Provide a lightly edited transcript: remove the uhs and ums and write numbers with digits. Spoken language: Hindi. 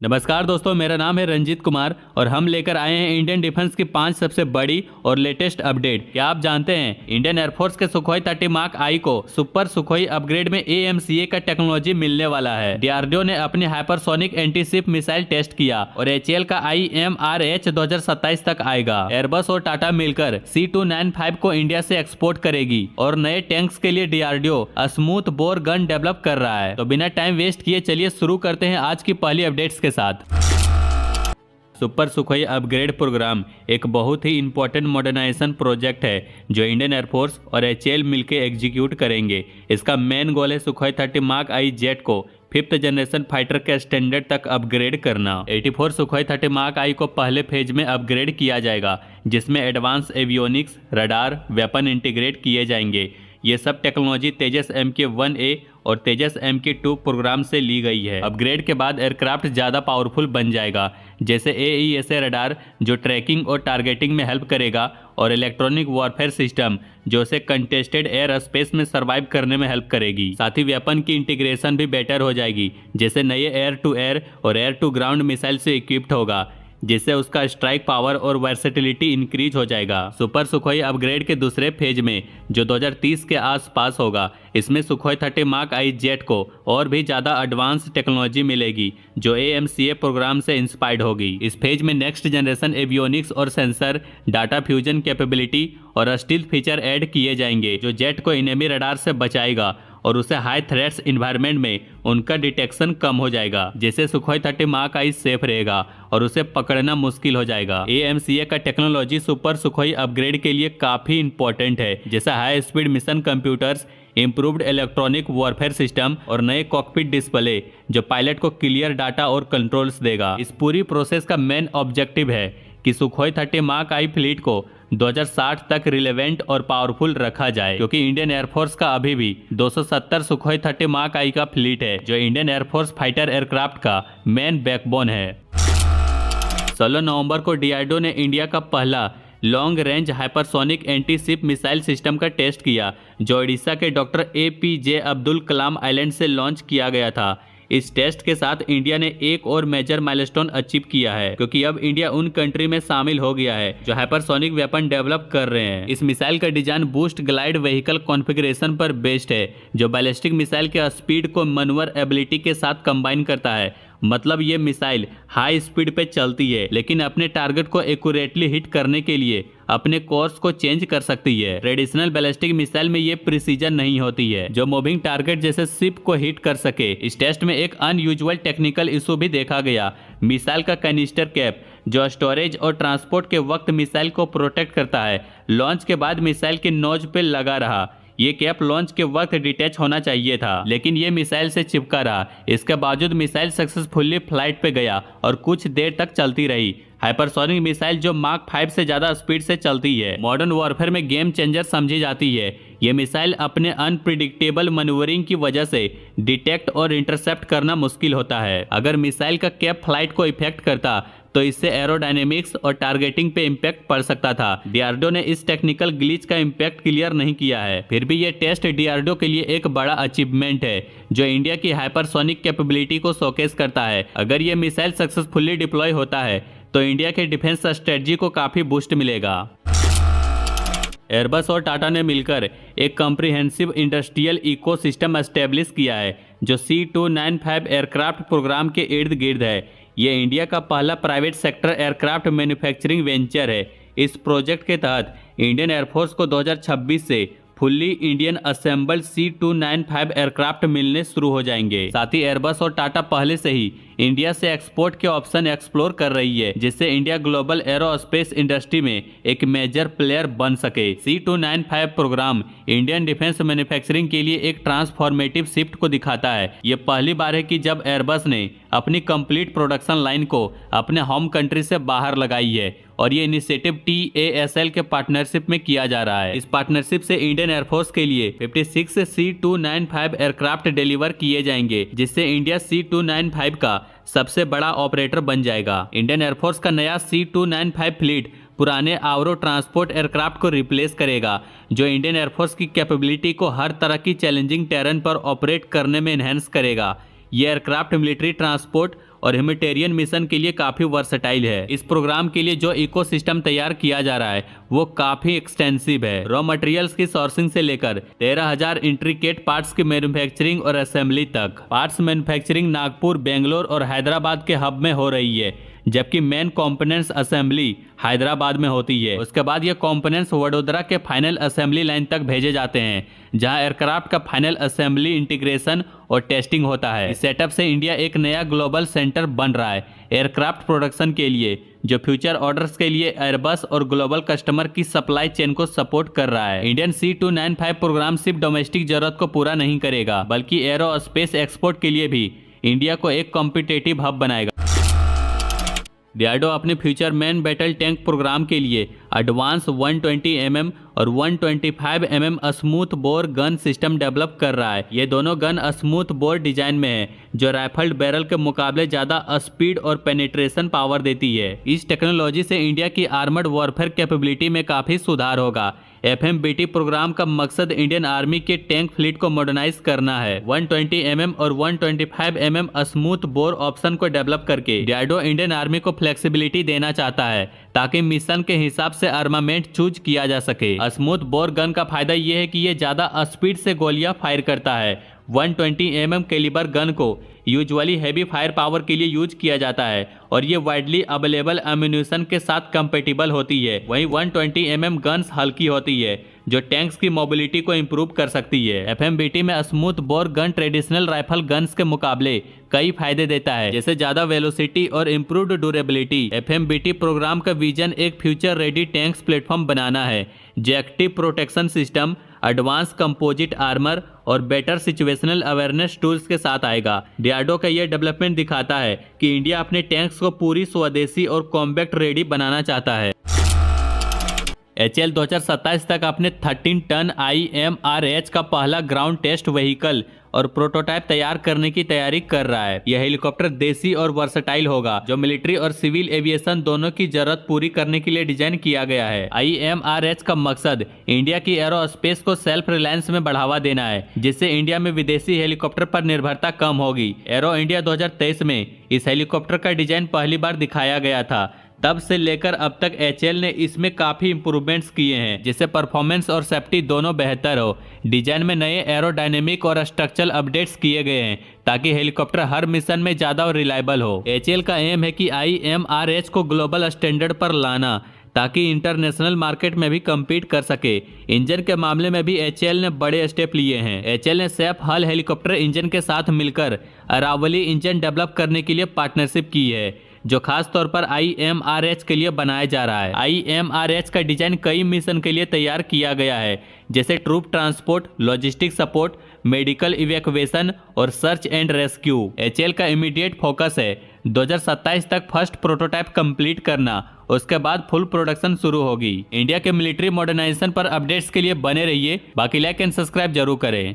नमस्कार दोस्तों, मेरा नाम है रंजीत कुमार और हम लेकर आए हैं इंडियन डिफेंस की 5 सबसे बड़ी और लेटेस्ट अपडेट। क्या आप जानते हैं इंडियन एयरफोर्स के सुखोई 30 मार्क आई को सुपर सुखोई अपग्रेड में AMCA का टेक्नोलॉजी मिलने वाला है। DRDO ने अपनी हाइपरसोनिक एंटी-शिप मिसाइल टेस्ट किया और HAL का IMRH 2027 तक आएगा। एयरबस और टाटा मिलकर C295 को इंडिया से एक्सपोर्ट करेगी और नए टैंक्स के लिए DRDO smooth bore gun develop कर रहा है। तो बिना टाइम वेस्ट किए चलिए शुरू करते हैं आज की पहली अपडेट्स के साथ। सुपर सुखोई अपग्रेड प्रोग्राम एक बहुत ही इंपॉर्टेंट मॉडर्नाइजेशन प्रोजेक्ट है जो इंडियन एयरफोर्स और HAL मिलकर एग्जीक्यूट करेंगे। इसका मेन गोल है सुखोई 30 मार्क आई जेट को 5th जनरेशन फाइटर के स्टैंडर्ड तक अपग्रेड करना। 84 सुखोई 30 मार्क आई को पहले फेज में अपग्रेड किया जाएगा, जिसमें advance avionics, radar, weapon integrate किए जाएंगे। ये सब टेक्नोलॉजी तेजस MK-1A और तेजस MK-2 प्रोग्राम से ली गई है। अपग्रेड के बाद एयरक्राफ्ट ज़्यादा पावरफुल बन जाएगा, जैसे AESA रडार जो ट्रैकिंग और टारगेटिंग में हेल्प करेगा, और इलेक्ट्रॉनिक वॉरफेयर सिस्टम जो उसे कंटेस्टेड एयर स्पेस में सर्वाइव करने में हेल्प करेगी। साथ ही वेपन की इंटीग्रेशन भी बेटर हो जाएगी, जैसे नए एयर टू एयर और एयर टू ग्राउंड मिसाइल से इक्विप्ड होगा, जिससे उसका स्ट्राइक पावर और वर्सेटिलिटी इंक्रीज हो जाएगा। सुपर सुखोई अपग्रेड के दूसरे फेज में जो 2030 के आसपास होगा, इसमें सुखोई 30 मार्क आई जेट को और भी ज़्यादा एडवांस टेक्नोलॉजी मिलेगी जो AMCA प्रोग्राम से इंस्पायर्ड होगी। इस फेज में नेक्स्ट जनरेशन एवियोनिक्स और सेंसर, डाटा फ्यूजन कैपेबिलिटी और स्टील्थ फीचर ऐड किए जाएंगे जो जेट को एनिमी रडार से बचाएगा और उसे हाई थ्रेट्स इन्वायरमेंट में उनका डिटेक्शन कम हो जाएगा, जिससे सुखोई 30 मार्क आई सेफ रहेगा और उसे पकड़ना मुश्किल हो जाएगा। AMCA का टेक्नोलॉजी सुपर सुखोई अपग्रेड के लिए काफ़ी इंपॉर्टेंट है, जैसे high speed mission computers, improved electronic warfare system और नए कॉकपिट डिस्प्ले जो पायलट को क्लियर डाटा और कंट्रोल्स देगा। इस पूरी प्रोसेस का मेन ऑब्जेक्टिव है कि सुखोई 30 मार्क आई फ्लीट को 2060 तक रिलेवेंट और पावरफुल रखा जाए, क्योंकि इंडियन एयरफोर्स का अभी भी 270 सुखोई 30 मार्क आई का फ्लीट है जो इंडियन एयरफोर्स फाइटर एयरक्राफ्ट का मेन बैकबोन है। 16 नवंबर को DRDO ने इंडिया का पहला long range hypersonic anti ship missile system का टेस्ट किया, जो उड़ीसा के doctor APJ Abdul Kalam island से लॉन्च किया गया था। इस टेस्ट के साथ इंडिया ने एक और मेजर माइलस्टोन अचीव किया है, क्योंकि अब इंडिया उन कंट्री में शामिल हो गया है जो हाइपरसोनिक वेपन डेवलप कर रहे हैं। इस मिसाइल का design boost glide vehicle configuration पर बेस्ड है, जो बैलिस्टिक मिसाइल के स्पीड को मनवर एबिलिटी के साथ कंबाइन करता है। मतलब ये मिसाइल हाई स्पीड पे चलती है, लेकिन अपने टारगेट को एक्यूरेटली हिट करने के लिए अपने कोर्स को चेंज कर सकती है। ट्रेडिशनल बैलिस्टिक मिसाइल में ये प्रिसीजन नहीं होती है जो मूविंग टारगेट जैसे शिप को हिट कर सके। इस टेस्ट में एक अनयूजुअल टेक्निकल इशू भी देखा गया। मिसाइल का कैनिस्टर कैप जो स्टोरेज और ट्रांसपोर्ट के वक्त मिसाइल को प्रोटेक्ट करता है, लॉन्च के बाद मिसाइल के नोज पे लगा रहा। ये कैप लॉन्च के वक्त डिटैच होना चाहिए था, लेकिन ये मिसाइल से चिपका रहा। इसके बावजूद मिसाइल सक्सेसफुली फ्लाइट पे गया और कुछ देर तक चलती रही। हाइपरसोनिक मिसाइल जो मार्क 5 से ज़्यादा स्पीड से चलती है, मॉडर्न वॉरफेयर में गेम चेंजर समझी जाती है। ये मिसाइल अपने अनप्रिडिक्टेबल मैन्यूवरिंग की वजह से डिटेक्ट और इंटरसेप्ट करना मुश्किल होता है। अगर मिसाइल का कैप फ्लाइट को इफेक्ट करता तो इससे एरोडायनेमिक्स और टारगेटिंग पे इम्पैक्ट पड़ सकता था। DRDO ने इस टेक्निकल ग्लिच का इम्पैक्ट क्लियर नहीं किया है। फिर भी ये टेस्ट DRDO के लिए एक बड़ा अचीवमेंट है जो इंडिया की हाइपरसोनिक कैपेबिलिटी को शोकेस करता है। अगर ये मिसाइल सक्सेसफुली डिप्लॉय होता है तो इंडिया के डिफेंस स्ट्रेटजी को काफ़ी बूस्ट मिलेगा। एयरबस और टाटा ने मिलकर एक कॉम्प्रिहेंसिव इंडस्ट्रियल इकोसिस्टम एस्टेब्लिश किया है जो C295 एयरक्राफ्ट प्रोग्राम के इर्द गिर्द है। ये इंडिया का पहला private sector aircraft manufacturing venture है। इस प्रोजेक्ट के तहत इंडियन एयरफोर्स को 2026 से fully Indian assembled C295 aircraft मिलने शुरू हो जाएंगे। साथ ही एयरबस और टाटा पहले से ही इंडिया से एक्सपोर्ट के ऑप्शन एक्सप्लोर कर रही है, जिससे इंडिया ग्लोबल एरोस्पेस इंडस्ट्री में एक मेजर प्लेयर बन सके। C295 programme Indian defence manufacturing के लिए एक ट्रांसफॉर्मेटिव शिफ्ट को दिखाता है। ये पहली बार है कि जब एयरबस ने अपनी कंप्लीट प्रोडक्शन लाइन को अपने होम कंट्री से बाहर लगाई है, और ये इनिशिएटिव TASL के पार्टनरशिप में किया जा रहा है। इस पार्टनरशिप से इंडियन एयरफोर्स के लिए 56 C295 एयरक्राफ्ट डिलीवर किए जाएंगे, जिससे इंडिया C295 का सबसे बड़ा ऑपरेटर बन जाएगा। इंडियन एयरफोर्स का नया C295 फ्लीट पुराने आवरो ट्रांसपोर्ट एयरक्राफ्ट को रिप्लेस करेगा, जो इंडियन एयरफोर्स की कैपेबिलिटी को हर तरह की चैलेंजिंग टेरेन पर ऑपरेट करने में एनहेंस करेगा। ये एयरक्राफ्ट मिलिट्री ट्रांसपोर्ट और ह्यूमैनिटेरियन मिशन के लिए काफी वर्सटाइल है। इस प्रोग्राम के लिए जो इकोसिस्टम तैयार किया जा रहा है वो काफी एक्सटेंसिव है। रॉ मटेरियल्स की सोर्सिंग से लेकर 13,000 इंट्रिकेट पार्ट्स की मैन्युफैक्चरिंग और असेंबली तक। पार्ट्स मैन्युफैक्चरिंग नागपुर, बेंगलोर और हैदराबाद के हब में हो रही है, जबकि मेन कंपोनेंट्स असेंबली हैदराबाद में होती है। उसके बाद ये कंपोनेंट्स वडोदरा के फाइनल असेंबली लाइन तक भेजे जाते हैं, जहां एयरक्राफ्ट का फाइनल असेंबली, इंटीग्रेशन और टेस्टिंग होता है। इस सेटअप से इंडिया एक नया ग्लोबल सेंटर बन रहा है एयरक्राफ्ट प्रोडक्शन के लिए, जो फ्यूचर ऑर्डर्स के लिए एयरबस और ग्लोबल कस्टमर की सप्लाई चेन को सपोर्ट कर रहा है। इंडियन C295 प्रोग्राम सिर्फ डोमेस्टिक जरूरत को पूरा नहीं करेगा, बल्कि एरो स्पेस एक्सपोर्ट के लिए भी इंडिया को एक कॉम्पिटिटिव हब बनाएगा। डीआरडीओ अपने future main battle tank programme के लिए एडवांस 120 mm और 125 mm smooth bore gun system develop कर रहा है। ये दोनों गन स्मूथ बोर डिजाइन में है, जो राइफल्ड बैरल के मुकाबले ज्यादा स्पीड और पेनिट्रेशन पावर देती है। इस टेक्नोलॉजी से इंडिया की आर्मर्ड वॉरफेयर कैपेबिलिटी में काफी सुधार होगा। FMBT प्रोग्राम का मकसद इंडियन आर्मी के टैंक फ्लीट को मॉडर्नाइज करना है। 120 mm और 125 mm स्मूथ बोर ऑप्शन को डेवलप करके डीआरडीओ इंडियन आर्मी को फ्लेक्सिबिलिटी देना चाहता है, ताकि मिशन के हिसाब से आर्मामेंट चूज किया जा सके। स्मूथ बोर गन का फायदा यह है कि ये ज्यादा स्पीड से गोलियां फायर करता है। 120 mm कैलिबर गन को यूजुअली हैवी फायर पावर के लिए यूज किया जाता है और ये वाइडली अवेलेबल एम्यूनिशन के साथ कंपेटिबल होती है। वहीं 120 mm गन्स हल्की होती है, जो टैंक्स की मोबिलिटी को इंप्रूव कर सकती है। FMBT में smooth bore gun traditional rifle guns के मुकाबले कई फायदे देता है, जैसे ज्यादा वेलोसिटी और इम्प्रूव्ड ड्यूरेबिलिटी। FMBT प्रोग्राम का विजन एक फ्यूचर रेडी टैंक्स प्लेटफॉर्म बनाना है, जो active protection system, advance composite armour और बेटर सिचुएशनल अवेयरनेस टूल्स के साथ आएगा। डीआरडीओ का यह डेवलपमेंट दिखाता है कि इंडिया अपने टैंक्स को पूरी स्वदेशी और कॉम्पैक्ट रेडी बनाना चाहता है। HAL 2027 तक अपने 13 टन IMRH का पहला ग्राउंड टेस्ट व्हीकल और प्रोटोटाइप तैयार करने की तैयारी कर रहा है। यह हेलीकॉप्टर देसी और वर्सटाइल होगा, जो मिलिट्री और सिविल एविएशन दोनों की जरूरत पूरी करने के लिए डिजाइन किया गया है। IMRH का मकसद इंडिया की एरोस्पेस को सेल्फ रिलायंस में बढ़ावा देना है, जिससे इंडिया में विदेशी हेलीकॉप्टर पर निर्भरता कम होगी। एरो इंडिया 2023 में इस हेलीकॉप्टर का डिजाइन पहली बार दिखाया गया था। तब से लेकर अब तक HAL ने इसमें काफी इंप्रूवमेंट्स किए हैं, जिससे परफॉर्मेंस और सेफ्टी दोनों बेहतर हो। डिजाइन में नए एरोडायनेमिक और स्ट्रक्चरल अपडेट्स किए गए हैं, ताकि हेलीकॉप्टर हर मिशन में ज्यादा रिलायबल हो। HAL का एम है कि IMRH को ग्लोबल स्टैंडर्ड पर लाना, ताकि इंटरनेशनल मार्केट में भी कम्पीट कर सके। इंजन के मामले में भी HAL ने बड़े स्टेप लिए हैं। HAL ने सैफ हल हेलीकॉप्टर इंजन के साथ मिलकर अरावली इंजन डेवलप करने के लिए पार्टनरशिप की है, जो खास तौर पर IMRH के लिए बनाया जा रहा है। IMRH का डिजाइन कई मिशन के लिए तैयार किया गया है, जैसे troop transport, logistic support, medical evacuation और सर्च एंड रेस्क्यू। HAL का इमीडिएट फोकस है 2027 तक फर्स्ट प्रोटोटाइप कंप्लीट करना, उसके बाद फुल प्रोडक्शन शुरू होगी। इंडिया के मिलिट्री मॉडर्नाइजेशन पर अपडेट्स के लिए बने रहिए। बाकी लाइक एंड सब्सक्राइब जरूर करें।